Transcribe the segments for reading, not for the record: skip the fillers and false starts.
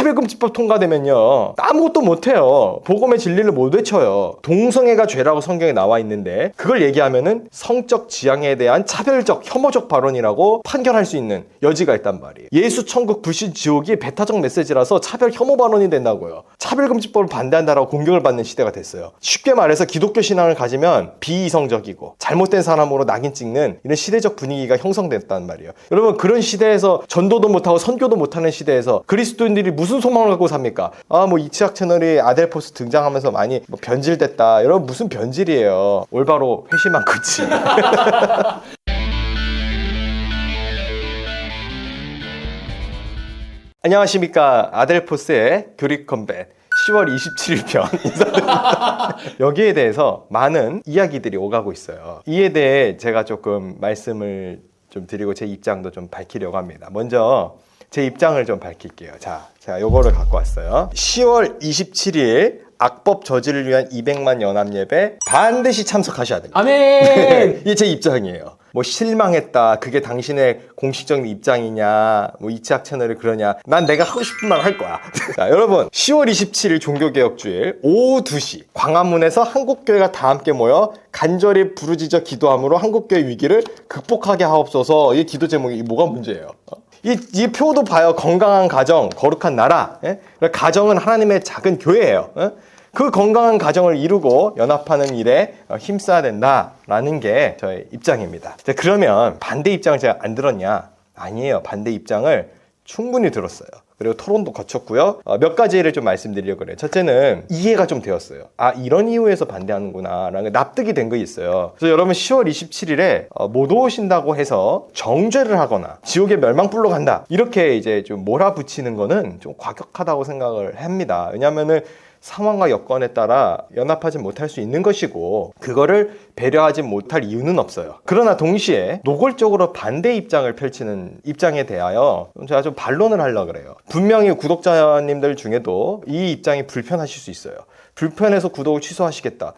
차별금지법 통과되면요 아무것도 못해요. 복음의 진리를 못 외쳐요. 동성애가 죄라고 성경에 나와 있는데 그걸 얘기하면은 성적 지향에 대한 차별적 혐오적 발언이라고 판결할 수 있는 여지가 있단 말이에요. 예수 천국 불신 지옥이 배타적 메시지라서 차별 혐오 발언이 된다고요. 차별금지법을 반대한다라고 공격을 받는 시대가 됐어요. 쉽게 말해서 기독교 신앙을 가지면 비이성적이고 잘못된 사람으로 낙인 찍는 이런 시대적 분위기가 형성됐단 말이에요. 여러분 그런 시대에서 전도도 못하고 선교도 못하는 시대에서 그리스도인들이 무슨 소망을 갖고 삽니까? 뭐 이치학 채널이 아델포스 등장하면서 많이 변질됐다. 여러분 무슨 변질이에요. 올바로 회심한 거지. 안녕하십니까. 아델포스의 교리 컴뱃 10월 27일 편 인사드립니다. 여기에 대해서 많은 이야기들이 오가고 있어요. 이에 대해 제가 조금 말씀을 좀 드리고 제 입장도 좀 밝히려고 합니다. 먼저 제 입장을 좀 밝힐게요. 자, 제가 요거를 갖고 왔어요. 10월 27일 악법 저지를 위한 200만 연합예배 반드시 참석하셔야 됩니다. 아멘! 이게 제 입장이에요. 뭐 실망했다. 그게 당신의 공식적인 입장이냐. 뭐 이치학 채널이 그러냐. 난 내가 하고 싶은 말 할 거야. 자, 여러분 10월 27일 종교개혁주일 오후 2시 광화문에서 한국교회가 다 함께 모여 간절히 부르짖어 기도함으로 한국교회 위기를 극복하게 하옵소서. 이 기도 제목이 뭐가 문제예요? 이 표도 봐요. 건강한 가정, 거룩한 나라. 예? 가정은 하나님의 작은 교회예요. 예? 그 건강한 가정을 이루고 연합하는 일에 힘써야 된다라는 게 저의 입장입니다. 그러면 반대 입장을 제가 안 들었냐? 아니에요. 반대 입장을 충분히 들었어요. 그리고 토론도 거쳤고요. 몇 가지를 좀 말씀드리려고 그래요. 첫째는 이해가 좀 되었어요. 이런 이유에서 반대하는구나 라는 납득이 된 거 있어요. 그래서 여러분 10월 27일에 못 오신다고 해서 정죄를 하거나 지옥의 멸망불로 간다 이렇게 이제 좀 몰아붙이는 거는 좀 과격하다고 생각을 합니다. 왜냐하면은 상황과 여건에 따라 연합하지 못할 수 있는 것이고 그거를 배려하지 못할 이유는 없어요. 그러나 동시에 노골적으로 반대 입장을 펼치는 입장에 대하여 제가 좀 반론을 하려고 그래요. 분명히 구독자님들 중에도 이 입장이 불편하실 수 있어요. 불편해서 구독을 취소하시겠다.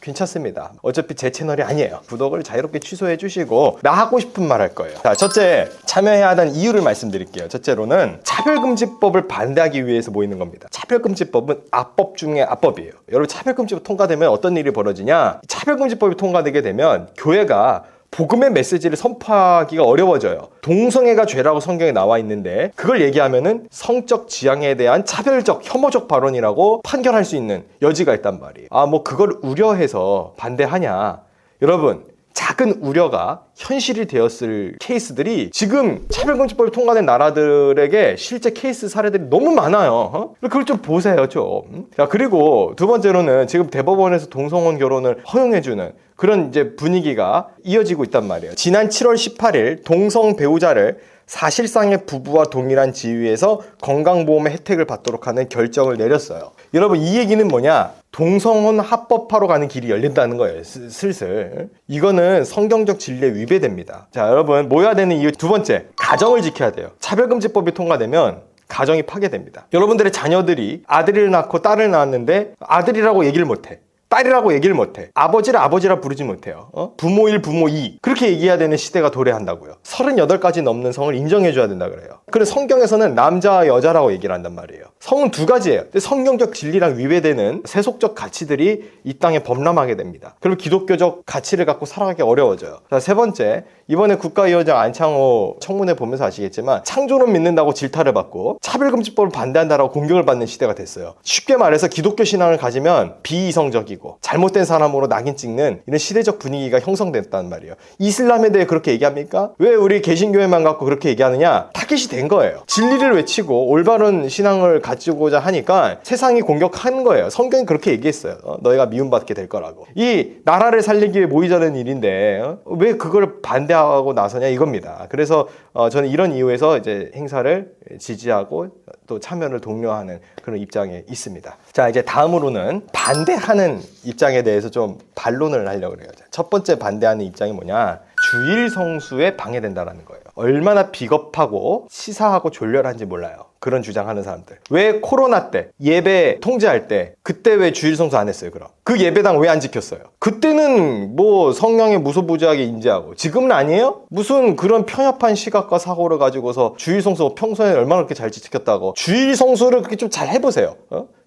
괜찮습니다. 어차피 제 채널이 아니에요. 구독을 자유롭게 취소해 주시고 나 하고 싶은 말 할 거예요. 자, 첫째, 참여해야 하는 이유를 말씀드릴게요. 첫째로는 차별금지법을 반대하기 위해서 모이는 겁니다. 차별금지법은 악법 중에 악법이에요. 여러분 차별금지법 통과되면 어떤 일이 벌어지냐? 차별금지법이 통과되게 되면 교회가 복음의 메시지를 선포하기가 어려워져요. 동성애가 죄라고 성경에 나와 있는데 그걸 얘기하면은 성적 지향에 대한 차별적 혐오적 발언이라고 판결할 수 있는 여지가 있단 말이에요. 뭐 그걸 우려해서 반대하냐? 여러분 작은 우려가 현실이 되었을 케이스들이 지금 차별금지법이 통과된 나라들에게 실제 케이스 사례들이 너무 많아요. 그걸 좀 보세요 좀. 자, 그리고 두 번째로는 지금 대법원에서 동성혼 결혼을 허용해주는 그런 이제 분위기가 이어지고 있단 말이에요. 지난 7월 18일 동성 배우자를 사실상의 부부와 동일한 지위에서 건강보험의 혜택을 받도록 하는 결정을 내렸어요. 여러분 이 얘기는 뭐냐? 동성혼 합법화로 가는 길이 열린다는 거예요. 슬슬. 이거는 성경적 진리에 위배됩니다. 자, 여러분 모여야 되는 이유 두 번째, 가정을 지켜야 돼요. 차별금지법이 통과되면 가정이 파괴됩니다. 여러분들의 자녀들이 아들을 낳고 딸을 낳았는데 아들이라고 얘기를 못해. 딸이라고 얘기를 못해. 아버지를 아버지라 부르지 못해요. 부모 1, 부모 2 그렇게 얘기해야 되는 시대가 도래한다고요. 38가지 넘는 성을 인정해줘야 된다 그래요. 그래서 성경에서는 남자와 여자라고 얘기를 한단 말이에요. 성은 두 가지예요. 근데 성경적 진리랑 위배되는 세속적 가치들이 이 땅에 범람하게 됩니다. 그리고 기독교적 가치를 갖고 살아가기 어려워져요. 자, 세 번째, 이번에 국가위원장 안창호 청문회 보면서 아시겠지만 창조론 믿는다고 질타를 받고 차별금지법을 반대한다라고 공격을 받는 시대가 됐어요. 쉽게 말해서 기독교 신앙을 가지면 비이성적이고 잘못된 사람으로 낙인 찍는 이런 시대적 분위기가 형성됐단 말이에요. 이슬람에 대해 그렇게 얘기합니까? 왜 우리 개신교회만 갖고 그렇게 얘기하느냐? 타깃이 된 거예요. 진리를 외치고 올바른 신앙을 가지고자 하니까 세상이 공격하는 거예요. 성경이 그렇게 얘기했어요. 너희가 미움받게 될 거라고. 이 나라를 살리기 위해 모이자는 일인데 왜 그걸 반대하고 나서냐 이겁니다. 그래서 저는 이런 이유에서 이제 행사를 지지하고 또 참여를 독려하는 그런 입장에 있습니다. 자, 이제 다음으로는 반대하는 입장에 대해서 좀 반론을 하려고 그래요. 첫 번째 반대하는 입장이 뭐냐? 주일 성수에 방해된다라는 거예요. 얼마나 비겁하고 치사하고 졸렬한지 몰라요. 그런 주장하는 사람들. 왜 코로나 때 예배 통제할 때 그때 왜 주일 성수 안 했어요? 그럼 그 예배당 왜 안 지켰어요? 그때는 뭐 성령의 무소부지하게 인지하고, 지금은 아니에요? 무슨 그런 편협한 시각과 사고를 가지고서 주일 성수 평소에 얼마나 그렇게 잘 지켰다고. 주일 성수를 그렇게 좀 잘 해보세요.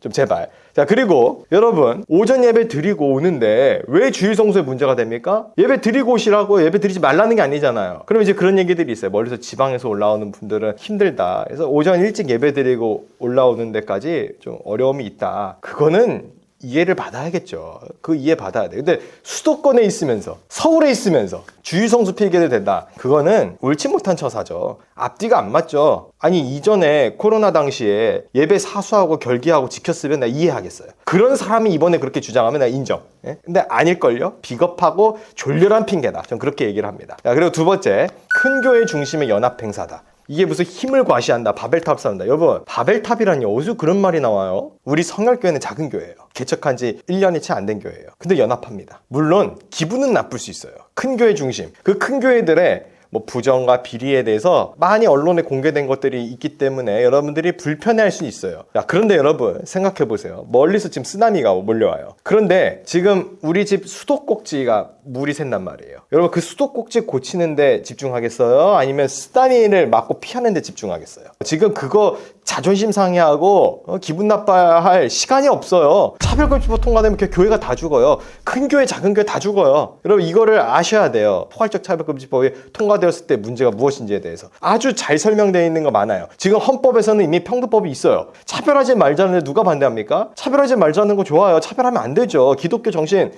좀 제발. 자, 그리고 여러분 오전 예배 드리고 오는데 왜 주일 성수에 문제가 됩니까? 예배 드리고 오시라고, 예배 드리지 말라는 게 아니잖아요. 그럼 이제 그런 얘기들이 있어요. 멀리서 지방에서 올라오는 분들은 힘들다, 그래서 오전 일찍 예배 드리고 올라오는 데까지 좀 어려움이 있다. 그거는 이해를 받아야겠죠. 그 이해 받아야 돼. 근데 수도권에 있으면서, 서울에 있으면서 주일 성수 필게도 된다. 그거는 옳지 못한 처사죠. 앞뒤가 안 맞죠. 아니, 이전에 코로나 당시에 예배 사수하고 결기하고 지켰으면 나 이해하겠어요. 그런 사람이 이번에 그렇게 주장하면 나 인정. 예? 근데 아닐걸요? 비겁하고 졸렬한 핑계다. 전 그렇게 얘기를 합니다. 자, 그리고 두 번째, 큰 교회 중심의 연합 행사다. 이게 무슨 힘을 과시한다, 바벨탑 쌓는다. 여러분, 바벨탑이라니 어디서 그런 말이 나와요? 우리 성결교회는 작은 교회예요. 개척한 지 1년이 채 안 된 교회예요. 근데 연합합니다. 물론 기분은 나쁠 수 있어요. 큰 교회 중심, 그 큰 교회들의 뭐 부정과 비리에 대해서 많이 언론에 공개된 것들이 있기 때문에 여러분들이 불편해할 수 있어요. 야, 그런데 여러분 생각해 보세요. 멀리서 지금 쓰나미가 몰려와요. 그런데 지금 우리 집 수도꼭지가 물이 샌단 말이에요. 여러분, 그 수도꼭지 고치는데 집중하겠어요? 아니면 쓰나미를 맞고 피하는 데 집중하겠어요? 지금 그거 자존심 상해하고 기분 나빠할 시간이 없어요. 차별금지법 통과되면 교회가 다 죽어요. 큰 교회, 작은 교회 다 죽어요. 여러분, 이거를 아셔야 돼요. 포괄적 차별금지법이 통과되었을 때 문제가 무엇인지에 대해서 아주 잘 설명되어 있는 거 많아요. 지금 헌법에서는 이미 평등법이 있어요. 차별하지 말자는데 누가 반대합니까? 차별하지 말자는 거 좋아요. 차별하면 안 되죠. 기독교 정신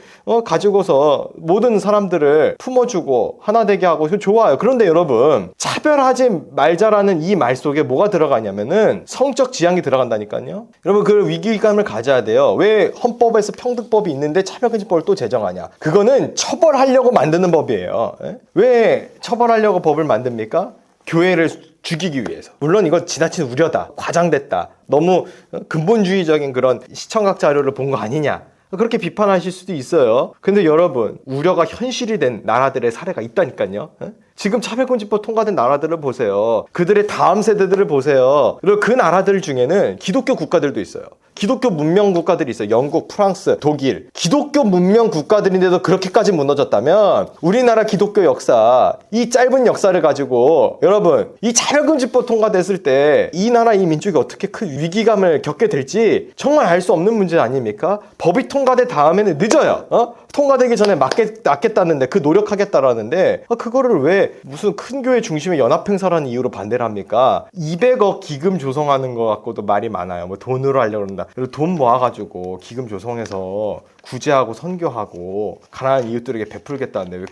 가지고서 모든 사람들을 품어주고 하나 되게 하고 좋아요. 그런데 여러분, 차별하지 말자라는 이 말 속에 뭐가 들어가냐면은 성적 지향이 들어간다니까요. 여러분, 그 위기감을 가져야 돼요. 왜 헌법에서 평등법이 있는데 차별금지법을 또 제정하냐? 그거는 처벌하려고 만드는 법이에요. 왜 처벌하려고 법을 만듭니까? 교회를 죽이기 위해서. 물론 이건 지나친 우려다, 과장됐다, 너무 근본주의적인 그런 시청각 자료를 본 거 아니냐, 그렇게 비판하실 수도 있어요. 근데 여러분, 우려가 현실이 된 나라들의 사례가 있다니까요. 지금 차별금지법 통과된 나라들을 보세요. 그들의 다음 세대들을 보세요. 그리고 그 나라들 중에는 기독교 국가들도 있어요. 기독교 문명 국가들이 있어요. 영국, 프랑스, 독일. 기독교 문명 국가들인데도 그렇게까지 무너졌다면 우리나라 기독교 역사, 이 짧은 역사를 가지고 여러분, 이 차별금지법 통과됐을 때 이 나라, 이 민족이 어떻게 큰 위기감을 겪게 될지 정말 알 수 없는 문제 아닙니까? 법이 통과된 다음에는 늦어요. 통과되기 전에 막겠다는데, 그 노력하겠다라는데 그거를 왜 무슨 큰 교회 중심의 연합행사라는 이유로 반대를 합니까? 200억 기금 조성하는 거 갖고도 말이 많아요. 뭐 돈으로 하려고 그런다. 그리고 돈 모아가지고 기금 조성해서 구제하고 선교하고 가난한 이웃들에게 베풀겠다는데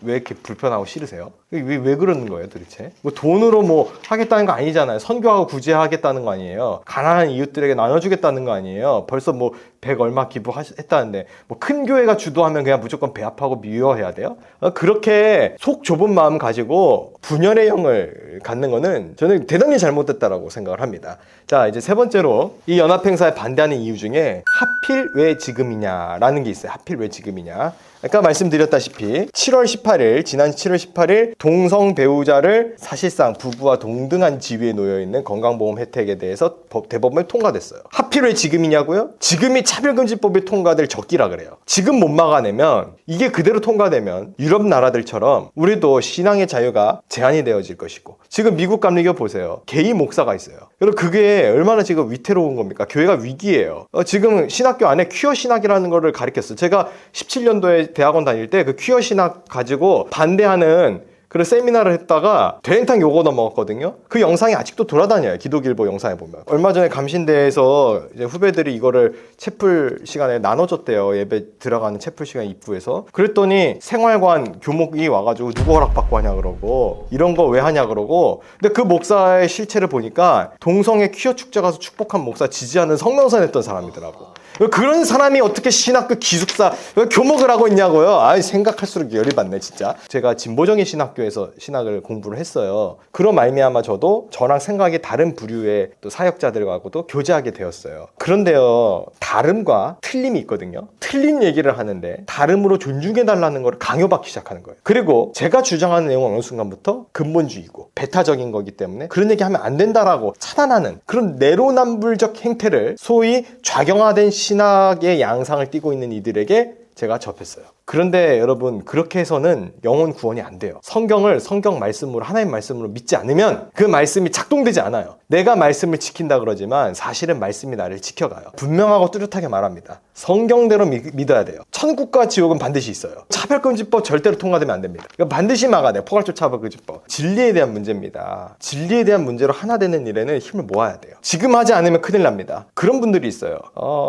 왜 이렇게 불편하고 싫으세요? 왜 그러는 거예요 도대체? 뭐 돈으로 뭐 하겠다는 거 아니잖아요. 선교하고 구제하겠다는 거 아니에요. 가난한 이웃들에게 나눠주겠다는 거 아니에요. 벌써 뭐 100 얼마 기부했다는데 뭐 큰 교회가 주도하면 그냥 무조건 배합하고 미워해야 돼요? 그렇게 속 좁은 마음 가지고 분열의 영을 갖는 거는 저는 대단히 잘못됐다라고 생각을 합니다. 자, 이제 세 번째로 이 연합행사에 반대하는 이유 중에 하필 왜 지금이냐라는 게 있어요. 하필 왜 지금이냐. 아까 말씀드렸다시피 7월 18일, 지난 7월 18일 동성 배우자를 사실상 부부와 동등한 지위에 놓여있는 건강보험 혜택에 대해서 대법원에 통과됐어요. 하필 왜 지금이냐고요? 지금이 차별금지법이 통과될 적기라 그래요. 지금 못 막아내면, 이게 그대로 통과되면 유럽 나라들처럼 우리도 신앙의 자유가 제한이 되어질 것이고, 지금 미국 감리교 보세요. 게이 목사가 있어요. 여러분, 그게 얼마나 지금 위태로운 겁니까? 교회가 위기예요. 지금 신학교 안에 퀴어 신학이라는 거를 가르쳤어요. 제가 17년도에 대학원 다닐 때 그 퀴어 신학 가지고 반대하는 그런 세미나를 했다가 대행탕 욕 얻어먹었거든요. 그 영상이 아직도 돌아다녀요. 기독일보 영상에 보면. 얼마 전에 감신대에서 이제 후배들이 이거를 채플 시간에 나눠줬대요. 예배 들어가는 채플 시간 입구에서. 그랬더니 생활관 교목이 와가지고 누구 허락받고 하냐 그러고, 이런 거 왜 하냐 그러고. 근데 그 목사의 실체를 보니까 동성애 퀴어 축제 가서 축복한 목사 지지하는 성명서 냈던 사람이더라고. 그런 사람이 어떻게 신학교 기숙사 교목을 하고 있냐고요. 아이, 생각할수록 열이 받네 진짜. 제가 진보적인 신학교에서 신학을 공부를 했어요. 그런 말미암아 저도 저랑 생각이 다른 부류의 또 사역자들과도 교제하게 되었어요. 그런데요, 다름과 틀림이 있거든요. 틀린 얘기를 하는데 다름으로 존중해달라는 걸 강요받기 시작하는 거예요. 그리고 제가 주장하는 내용은 어느 순간부터 근본주의고 배타적인 거기 때문에 그런 얘기하면 안 된다라고 차단하는 그런 내로남불적 행태를 소위 좌경화된 신학의 양상을 띠고 있는 이들에게 제가 접했어요. 그런데 여러분, 그렇게 해서는 영혼 구원이 안 돼요. 성경을 성경 말씀으로, 하나님 말씀으로 믿지 않으면 그 말씀이 작동되지 않아요. 내가 말씀을 지킨다 그러지만 사실은 말씀이 나를 지켜가요. 분명하고 뚜렷하게 말합니다. 성경대로 믿어야 돼요. 천국과 지옥은 반드시 있어요. 차별금지법 절대로 통과되면 안 됩니다. 이거 반드시 막아야 돼요. 포괄적 차별금지법. 진리에 대한 문제입니다. 진리에 대한 문제로 하나 되는 일에는 힘을 모아야 돼요. 지금 하지 않으면 큰일 납니다. 그런 분들이 있어요.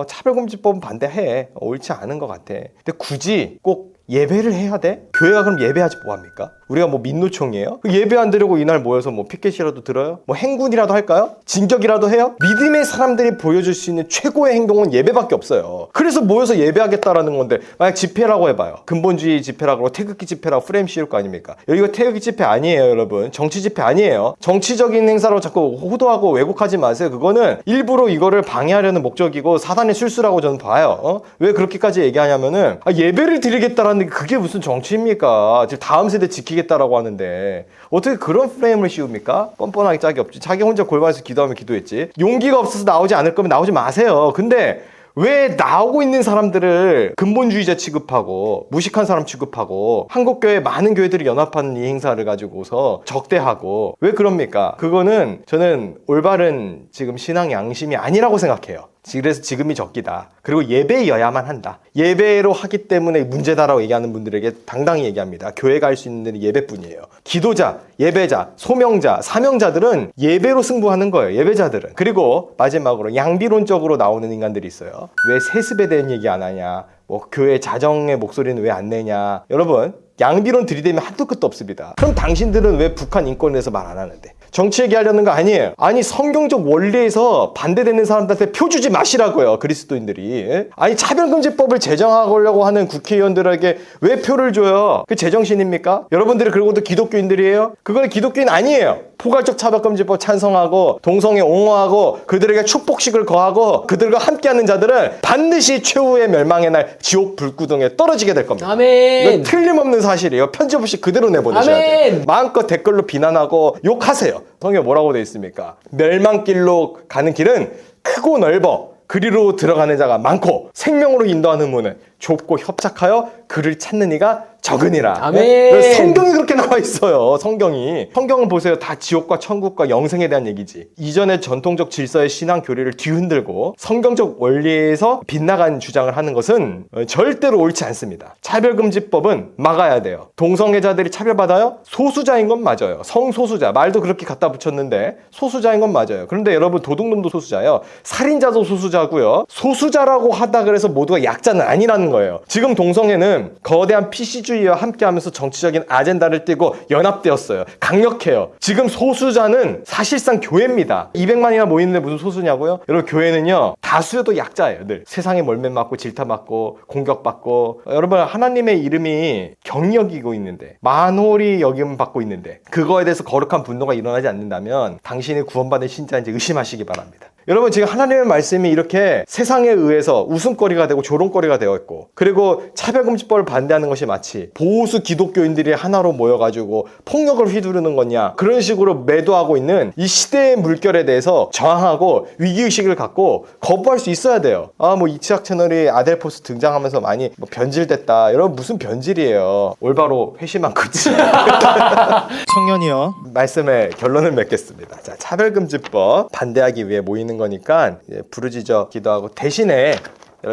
차별금지법은 반대해. 옳지 않은 것 같아. 근데 굳이 꼭 예배를 해야 돼? 교회가 그럼 예배하지 뭐합니까? 우리가 뭐 민노총이에요? 예배 안 드리고 이날 모여서 뭐 피켓이라도 들어요? 뭐 행군이라도 할까요? 진격이라도 해요? 믿음의 사람들이 보여줄 수 있는 최고의 행동은 예배밖에 없어요. 그래서 모여서 예배하겠다라는 건데, 만약 집회라고 해봐요. 근본주의 집회라고 태극기 집회라고 프레임 씌울 거 아닙니까? 여기가 태극기 집회 아니에요, 여러분. 정치 집회 아니에요. 정치적인 행사로 자꾸 호도하고 왜곡하지 마세요. 그거는 일부러 이거를 방해하려는 목적이고 사단의 실수라고 저는 봐요. 왜 그렇게까지 얘기하냐면은 예배를 드리겠다라는 게 그게 무슨 정치입니까? 지금 다음 세대 지키겠다라고 하는데 어떻게 그런 프레임을 씌웁니까? 뻔뻔하게 짝이 없지. 자기 혼자 골반에서 기도하면 기도했지. 용기가 없어서 나오지 않을 거면 나오지 마세요. 근데 왜 나오고 있는 사람들을 근본주의자 취급하고 무식한 사람 취급하고 한국교회 많은 교회들이 연합하는 이 행사를 가지고서 적대하고 왜 그럽니까? 그거는 저는 올바른 지금 신앙 양심이 아니라고 생각해요. 그래서 지금이 적기다. 그리고 예배여야만 한다. 예배로 하기 때문에 문제다라고 얘기하는 분들에게 당당히 얘기합니다. 교회가 할 수 있는 데는 예배뿐이에요. 기도자, 예배자, 소명자, 사명자들은 예배로 승부하는 거예요. 예배자들은. 그리고 마지막으로 양비론적으로 나오는 인간들이 있어요. 왜 세습에 대한 얘기 안 하냐, 뭐 교회 자정의 목소리는 왜 안 내냐. 여러분, 양비론 들이대면 한도 끝도 없습니다. 그럼 당신들은 왜 북한 인권에 대해서 말 안 하는데? 정치 얘기하려는 거 아니에요. 아니, 성경적 원리에서 반대되는 사람들한테 표 주지 마시라고요, 그리스도인들이. 아니, 차별금지법을 제정하려고 하는 국회의원들에게 왜 표를 줘요? 그 제정신입니까? 여러분들이 그러고도 기독교인들이에요? 그건 기독교인 아니에요. 포괄적 차별금지법 찬성하고 동성애 옹호하고 그들에게 축복식을 거하고 그들과 함께하는 자들은 반드시 최후의 멸망의 날 지옥 불구덩이에 떨어지게 될 겁니다. 아멘. 이거 틀림없는 사실이에요. 편집 없이 그대로 내보내셔야 돼요. 아멘. 마음껏 댓글로 비난하고 욕하세요. 성경에 뭐라고 되어 있습니까? 멸망길로 가는 길은 크고 넓어 그리로 들어가는 자가 많고 생명으로 인도하는 문은 좁고 협착하여 그를 찾는 이가 적으니라. 아멘. 성경이 그렇게 나와 있어요. 성경은 보세요. 다 지옥과 천국과 영생에 대한 얘기지. 이전의 전통적 질서의 신앙 교리를 뒤흔들고 성경적 원리에서 빗나간 주장을 하는 것은 절대로 옳지 않습니다. 차별금지법은 막아야 돼요. 동성애자들이 차별받아요? 소수자인 건 맞아요. 성소수자. 말도 그렇게 갖다 붙였는데 소수자인 건 맞아요. 그런데 여러분, 도둑놈도 소수자예요. 살인자도 소수자고요. 소수자라고 하다 그래서 모두가 약자는 아니라는 거예요. 지금 동성애는 거대한 PC주의와 함께하면서 정치적인 아젠다를 띠고 연합되었어요. 강력해요. 지금 소수자는 사실상 교회입니다. 200만이나 모이는데 무슨 소수냐고요? 여러분, 교회는요, 다수여도 약자예요. 늘 세상에 멀매맞고 질타받고 공격받고. 여러분, 하나님의 이름이 경여기고 있는데, 만홀히 여김 받고 있는데 그거에 대해서 거룩한 분노가 일어나지 않는다면 당신이 구원받은 신자인지 의심하시기 바랍니다. 여러분, 지금 하나님의 말씀이 이렇게 세상에 의해서 웃음거리가 되고 조롱거리가 되어 있고, 그리고 차별금지법을 반대하는 것이 마치 보수 기독교인들이 하나로 모여가지고 폭력을 휘두르는 거냐, 그런 식으로 매도하고 있는 이 시대의 물결에 대해서 저항하고 위기의식을 갖고 거부할 수 있어야 돼요. 뭐 이치학 채널이 아델포스 등장하면서 많이 뭐 변질됐다. 여러분, 무슨 변질이에요. 올바로 회심한 거지. 청년이요. 말씀의 결론을 맺겠습니다. 자, 차별금지법 반대하기 위해 모이는 거니까 부르짖어 기도하고, 대신에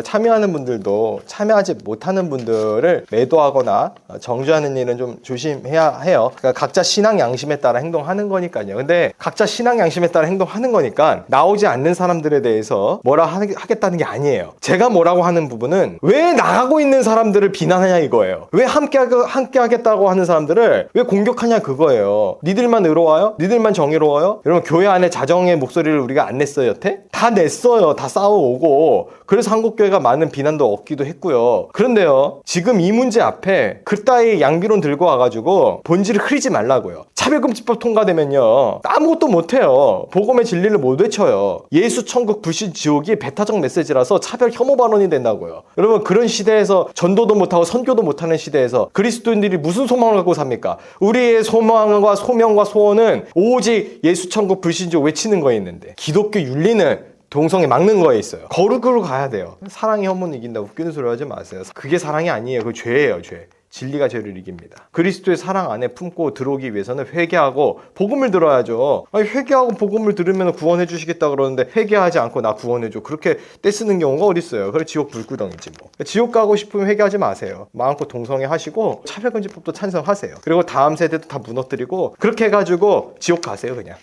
참여하는 분들도 참여하지 못하는 분들을 매도하거나 정죄하는 일은 좀 조심해야 해요. 그러니까 각자 신앙 양심에 따라 행동하는 거니까요. 근데 각자 신앙 양심에 따라 행동하는 거니까 나오지 않는 사람들에 대해서 뭐라 하겠다는 게 아니에요. 제가 뭐라고 하는 부분은 왜 나가고 있는 사람들을 비난하냐 이거예요. 왜 함께 하겠다고 하는 사람들을 왜 공격하냐 그거예요. 니들만 의로워요? 니들만 정의로워요? 여러분, 교회 안에 자정의 목소리를 우리가 안 냈어요, 여태? 다 냈어요. 다 싸워오고. 그래서 한국 한국교회가 많은 비난도 얻기도 했고요. 그런데요, 지금 이 문제 앞에 그따위 양비론 들고 와가지고 본질을 흐리지 말라고요. 차별금지법 통과되면요, 아무것도 못해요. 복음의 진리를 못 외쳐요. 예수, 천국, 불신, 지옥이 배타적 메시지라서 차별 혐오 발언이 된다고요. 여러분, 그런 시대에서 전도도 못하고 선교도 못하는 시대에서 그리스도인들이 무슨 소망을 갖고 삽니까? 우리의 소망과 소명과 소원은 오직 예수, 천국, 불신, 지옥 외치는 거에 있는데, 기독교 윤리는 동성애 막는 거에 있어요. 거룩으로 가야 돼요. 사랑이 혐오는 이긴다고 웃기는 소리 하지 마세요. 그게 사랑이 아니에요. 그거 죄예요, 죄. 진리가 죄를 이깁니다. 그리스도의 사랑 안에 품고 들어오기 위해서는 회개하고 복음을 들어야죠. 아니, 회개하고 복음을 들으면 구원해 주시겠다 그러는데 회개하지 않고 나 구원해 줘, 그렇게 떼쓰는 경우가 어딨어요. 그래, 지옥 불구덩이지 뭐. 지옥 가고 싶으면 회개하지 마세요. 마음껏 동성애 하시고 차별금지법도 찬성하세요. 그리고 다음 세대도 다 무너뜨리고 그렇게 해가지고 지옥 가세요, 그냥.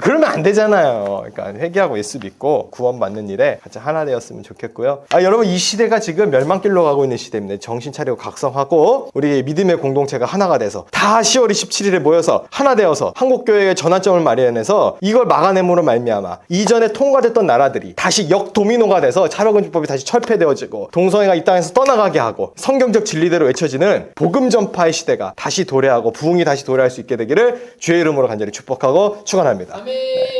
그러면 안 되잖아요. 그러니까 회개하고 예수 믿고 구원받는 일에 같이 하나 되었으면 좋겠고요. 여러분, 이 시대가 지금 멸망길로 가고 있는 시대입니다. 정신 차리고 각성하고 우리 믿음의 공동체가 하나가 돼서 다 10월 27일에 모여서 하나 되어서 한국교회의 전환점을 마련해서 이걸 막아냄으로 말미암아 이전에 통과됐던 나라들이 다시 역도미노가 돼서 차별금지법이 다시 철폐되어지고 동성애가 이 땅에서 떠나가게 하고 성경적 진리대로 외쳐지는 복음 전파의 시대가 다시 도래하고 부흥이 다시 도래할 수 있게 되기를 주의 이름으로 간절히 축복하고 축원합니다. 아멘.